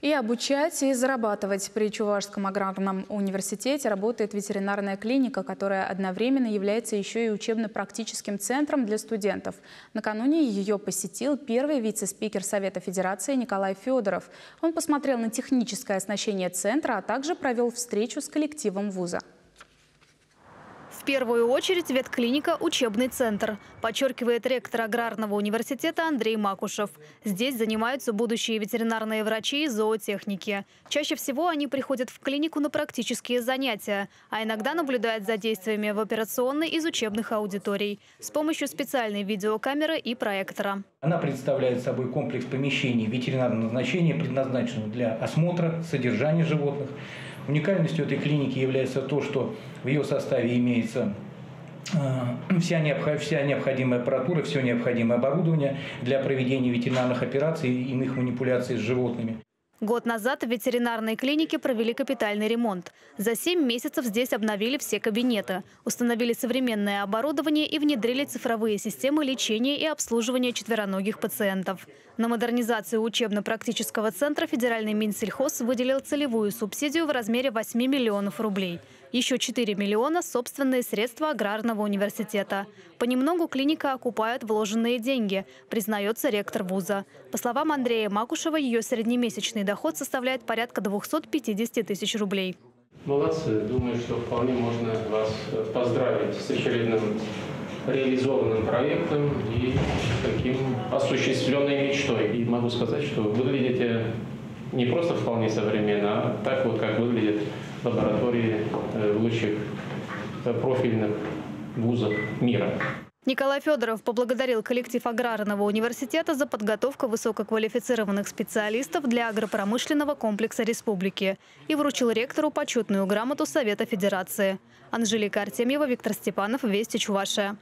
И обучать, и зарабатывать. При Чувашском аграрном университете работает ветеринарная клиника, которая одновременно является еще и учебно-практическим центром для студентов. Накануне ее посетил первый вице-спикер Совета Федерации Николай Федоров. Он посмотрел на техническое оснащение центра, а также провел встречу с коллективом вуза. В первую очередь ветклиника – учебный центр, подчеркивает ректор аграрного университета Андрей Макушев. Здесь занимаются будущие ветеринарные врачи и зоотехники. Чаще всего они приходят в клинику на практические занятия, а иногда наблюдают за действиями в операционной из учебных аудиторий с помощью специальной видеокамеры и проектора. Она представляет собой комплекс помещений ветеринарного назначения, предназначенных для осмотра, содержания животных. Уникальностью этой клиники является то, что в ее составе имеется вся необходимая аппаратура, все необходимое оборудование для проведения ветеринарных операций и иных манипуляций с животными. Год назад в ветеринарной клинике провели капитальный ремонт. За 7 месяцев здесь обновили все кабинеты, установили современное оборудование и внедрили цифровые системы лечения и обслуживания четвероногих пациентов. На модернизацию учебно-практического центра федеральный Минсельхоз выделил целевую субсидию в размере 8 миллионов рублей. Еще 4 миллиона – собственные средства аграрного университета. Понемногу клиника окупает вложенные деньги, признается ректор вуза. По словам Андрея Макушева, ее среднемесячный доход составляет порядка 250 тысяч рублей. Молодцы. Думаю, что вполне можно вас поздравить с очередным реализованным проектом и таким осуществленной мечтой. И могу сказать, что выглядите не просто вполне современно, а так вот, как выглядит лаборатории лучших профильных вузов мира. Николай Федоров поблагодарил коллектив аграрного университета за подготовку высококвалифицированных специалистов для агропромышленного комплекса республики и вручил ректору почетную грамоту Совета Федерации. Анжелика Артемьева, Виктор Степанов, Вести Чувашия.